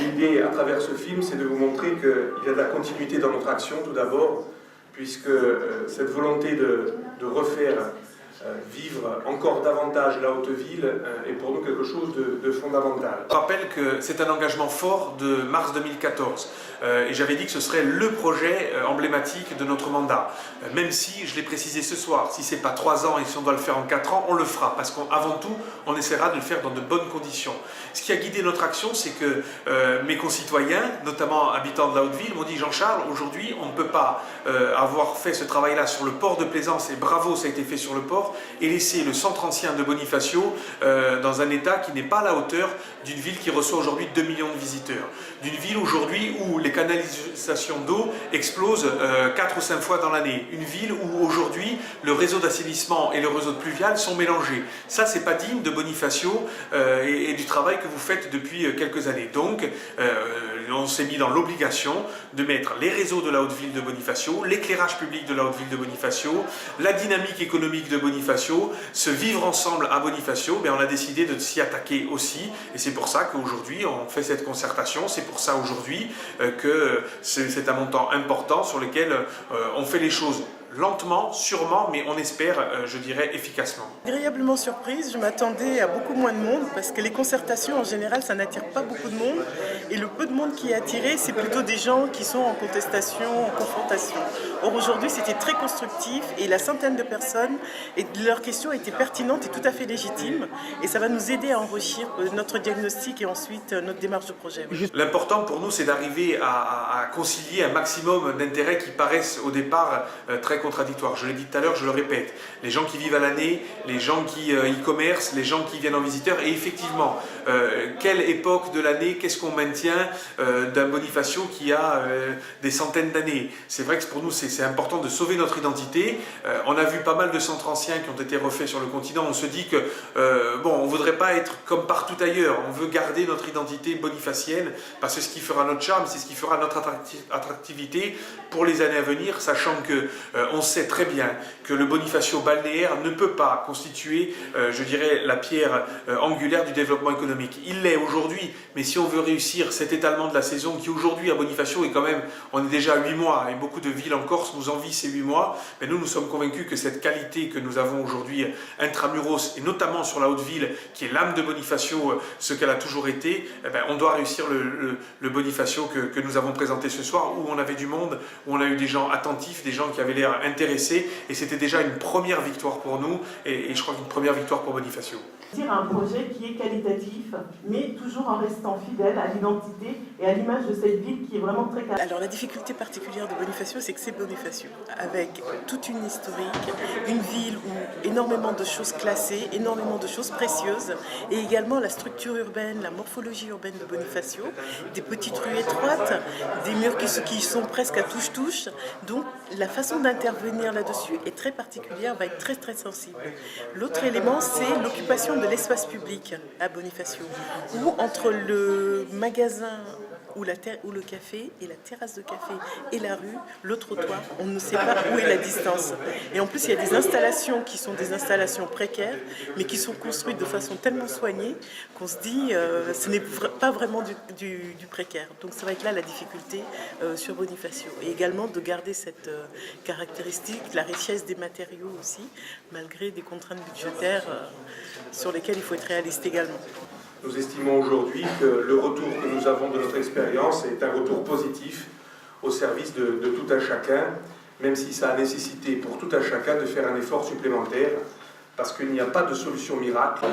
l'idée à travers ce film, c'est de vous montrer qu'il y a de la continuité dans notre action, tout d'abord, puisque cette volonté de refaire vivre encore davantage la Haute-Ville est pour nous quelque chose de fondamental. Je rappelle que c'est un engagement fort de mars 2014 et j'avais dit que ce serait le projet emblématique de notre mandat. Même si, je l'ai précisé ce soir, si ce n'est pas 3 ans et si on doit le faire en 4 ans, on le fera parce qu'avant tout, on essaiera de le faire dans de bonnes conditions. Ce qui a guidé notre action, c'est que mes concitoyens, notamment habitants de la Haute-Ville, m'ont dit « Jean-Charles, aujourd'hui, on ne peut pas avoir fait ce travail-là sur le port de Plaisance, et bravo, ça a été fait sur le port, et laisser le centre ancien de Bonifacio dans un état qui n'est pas à la hauteur d'une ville qui reçoit aujourd'hui 2 millions de visiteurs. D'une ville aujourd'hui où les canalisations d'eau explosent 4 ou 5 fois dans l'année. Une ville où aujourd'hui le réseau d'assainissement et le réseau de pluvial sont mélangés. Ça, c'est pas digne de Bonifacio et du travail que vous faites depuis quelques années. Donc, on s'est mis dans l'obligation de mettre les réseaux de la Haute-Ville de Bonifacio, l'éclairage public de la Haute-Ville de Bonifacio, la dynamique économique de Bonifacio, ce vivre ensemble à Bonifacio, on a décidé de s'y attaquer aussi. Et c'est pour ça qu'aujourd'hui, on fait cette concertation. C'est pour ça aujourd'hui que c'est un montant important sur lequel on fait les choses lentement, sûrement, mais on espère, je dirais, efficacement. Agréablement surprise, je m'attendais à beaucoup moins de monde parce que les concertations en général ça n'attire pas beaucoup de monde et le peu de monde qui est attiré c'est plutôt des gens qui sont en contestation, en confrontation. Or aujourd'hui c'était très constructif et la centaine de personnes et leurs questions étaient pertinentes et tout à fait légitimes et ça va nous aider à enrichir notre diagnostic et ensuite notre démarche de projet. Oui. L'important pour nous c'est d'arriver à concilier un maximum d'intérêts qui paraissent au départ très contradictoires. Je l'ai dit tout à l'heure, je le répète, les gens qui vivent à l'année, les gens qui y commercent, les gens qui viennent en visiteurs, et effectivement, quelle époque de l'année, qu'est-ce qu'on maintient d'un Bonifacio qui a des centaines d'années. C'est vrai que pour nous c'est important de sauver notre identité. On a vu pas mal de centres anciens qui ont été refaits sur le continent, on se dit que bon, on ne voudrait pas être comme partout ailleurs, on veut garder notre identité bonifacienne, parce que c'est ce qui fera notre charme, c'est ce qui fera notre attractivité pour les années à venir, sachant que on sait très bien que le Bonifacio balnéaire ne peut pas constituer, je dirais, la pierre angulaire du développement économique. Il l'est aujourd'hui, mais si on veut réussir cet étalement de la saison qui aujourd'hui à Bonifacio est quand même, on est déjà à 8 mois et beaucoup de villes en Corse nous envient ces 8 mois, mais nous sommes convaincus que cette qualité que nous avons aujourd'hui intramuros et notamment sur la Haute-Ville qui est l'âme de Bonifacio, ce qu'elle a toujours été, on doit réussir le Bonifacio que nous avons présenté ce soir où on avait du monde, où on a eu des gens attentifs, des gens qui avaient l'air intéressés et c'était déjà une première victoire pour nous et je crois qu'une première victoire pour Bonifacio. Un projet qui est qualitatif, mais toujours en restant fidèle à l'identité et à l'image de cette ville qui est vraiment très caractéristique. Alors la difficulté particulière de Bonifacio, c'est que c'est Bonifacio, avec toute une historique, une ville où énormément de choses classées, énormément de choses précieuses, et également la structure urbaine, la morphologie urbaine de Bonifacio, des petites rues étroites, des murs qui sont presque à touche-touche, donc la façon d'intervenir là-dessus est très particulière, va être très très sensible. L'autre élément, c'est l'occupation de l'espace public à Bonifacio, où entre le magasin ou le café et la terrasse de café et la rue, le trottoir, on ne sait pas où est la distance. Et en plus, il y a des installations qui sont des installations précaires, mais qui sont construites de façon tellement soignée qu'on se dit ce n'est pas vraiment du précaire. Donc ça va être là la difficulté sur Bonifacio. Et également de garder cette caractéristique, la richesse des matériaux aussi, malgré des contraintes budgétaires sur lesquelles il faut être réaliste également. Nous estimons aujourd'hui que le retour que nous avons de notre expérience est un retour positif au service de tout un chacun, même si ça a nécessité pour tout un chacun de faire un effort supplémentaire, parce qu'il n'y a pas de solution miracle.